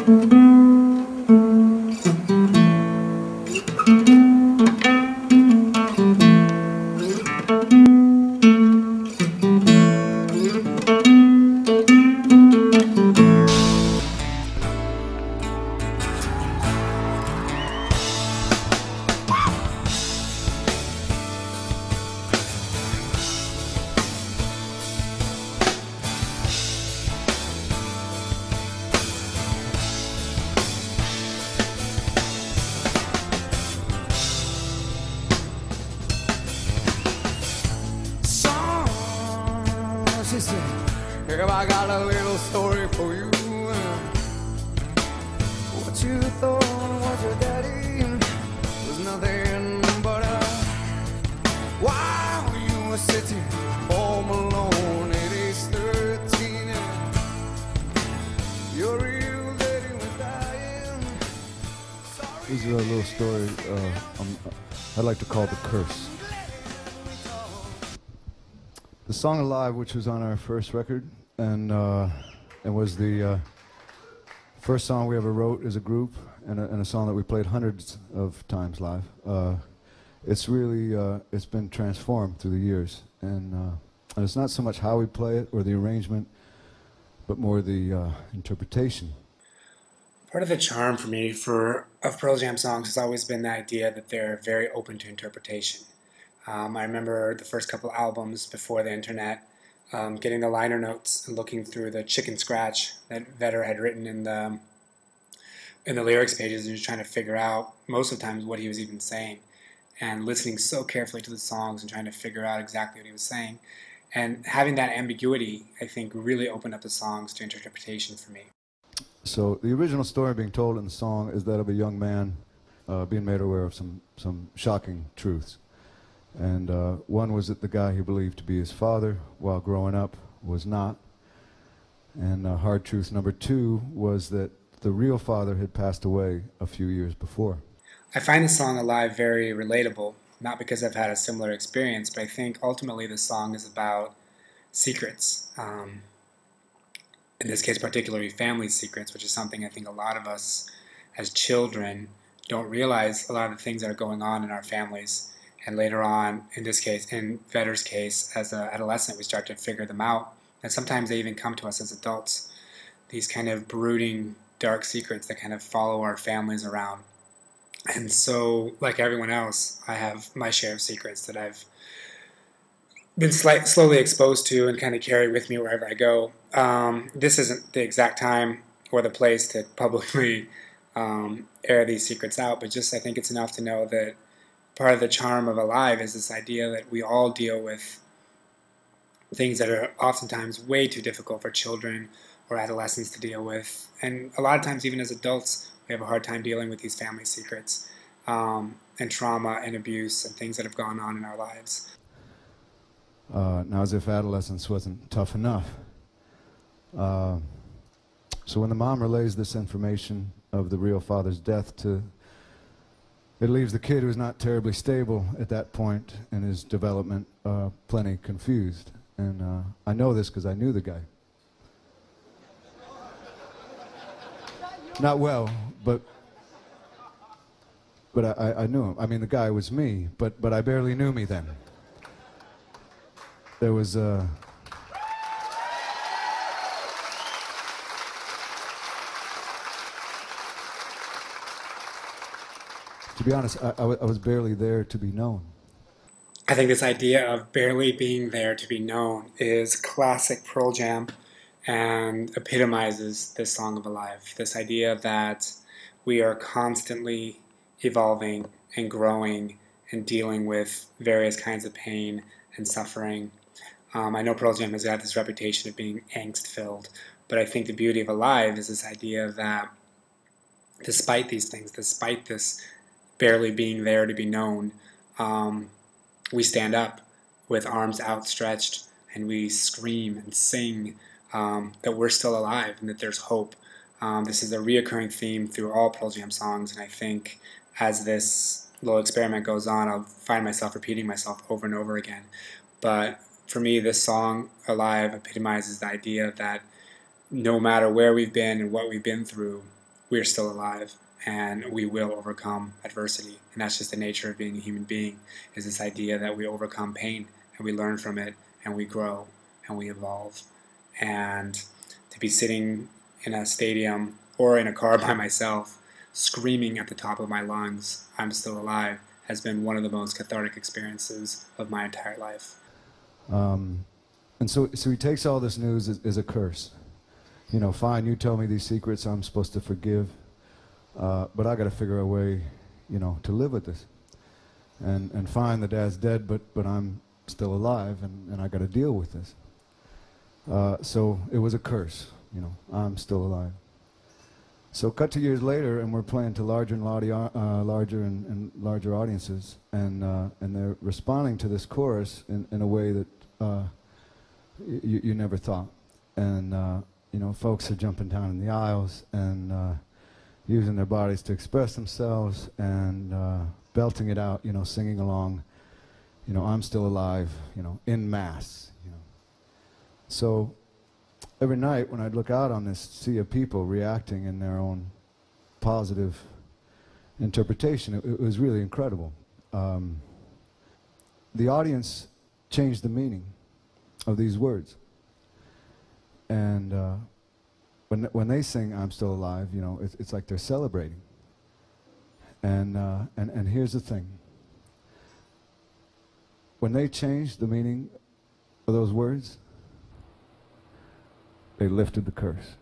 She said, "If I got a little story for you, what you thought was your daddy was nothing but a while you were sitting home alone at age 13. Your real daddy was dying." This is a little story I'd like to call The Curse. The song Alive, which was on our first record, and it was the first song we ever wrote as a group, and a song that we played hundreds of times live. It's really, it's been transformed through the years, and it's not so much how we play it or the arrangement, but more the interpretation. Part of the charm for me of Pearl Jam songs has always been the idea that they're very open to interpretation. I remember the first couple albums before the internet, getting the liner notes and looking through the chicken scratch that Vedder had written in the lyrics pages, and just trying to figure out most of the times what he was even saying, and listening so carefully to the songs and trying to figure out exactly what he was saying. And having that ambiguity, I think, really opened up the songs to interpretation for me. So the original story being told in the song is that of a young man being made aware of some shocking truths. And one was that the guy he believed to be his father while growing up was not. And hard truth number two was that the real father had passed away a few years before. I find the song Alive very relatable, not because I've had a similar experience, but I think ultimately the song is about secrets. In this case particularly family secrets, which is something I think a lot of us as children don't realize, a lot of the things that are going on in our families. And later on, in this case, in Vedder's case, as an adolescent, we start to figure them out. And sometimes they even come to us as adults. These kind of brooding, dark secrets that kind of follow our families around. And so, like everyone else, I have my share of secrets that I've been slowly exposed to and kind of carry with me wherever I go. This isn't the exact time or the place to publicly air these secrets out, but just I think it's enough to know that part of the charm of Alive is this idea that we all deal with things that are oftentimes way too difficult for children or adolescents to deal with. And a lot of times, even as adults, we have a hard time dealing with these family secrets and trauma and abuse and things that have gone on in our lives. Now, as if adolescence wasn't tough enough. So when the mom relays this information of the real father's death it leaves the kid who's not terribly stable at that point in his development plenty confused. And I know this because I knew the guy. Not well, but I knew him. I mean, the guy was me, but I barely knew me then. There was to be honest, I was barely there to be known. I think this idea of barely being there to be known is classic Pearl Jam and epitomizes this song of Alive. This idea that we are constantly evolving and growing and dealing with various kinds of pain and suffering. I know Pearl Jam has got this reputation of being angst-filled, but I think the beauty of Alive is this idea that despite these things, despite this barely being there to be known, we stand up with arms outstretched and we scream and sing that we're still alive and that there's hope. This is a reoccurring theme through all Pearl Jam songs, and I think as this little experiment goes on, I'll find myself repeating myself over and over again. But for me, this song, Alive, epitomizes the idea that no matter where we've been and what we've been through, we're still alive and we will overcome adversity. And that's just the nature of being a human being, is this idea that we overcome pain and we learn from it and we grow and we evolve. And to be sitting in a stadium or in a car by myself screaming at the top of my lungs, "I'm still alive," has been one of the most cathartic experiences of my entire life. And so he takes all this news as a curse. You know, fine, you tell me these secrets, I'm supposed to forgive, but I got to figure a way, you know, to live with this. And fine, the dad's dead, but I'm still alive, and I got to deal with this. So it was a curse, you know, I'm still alive. So cut to years later, and we're playing to larger and larger audiences, and they're responding to this chorus in a way that you never thought. And you know, folks are jumping down in the aisles and using their bodies to express themselves and belting it out, you know, singing along, you know, "I'm still alive," you know, in mass, you know. So every night when I'd look out on this sea of people reacting in their own positive interpretation, it was really incredible. The audience changed the meaning of these words. And when they sing "I'm still alive," you know, it's like they're celebrating. And here's the thing. When they changed the meaning of those words, they lifted the curse.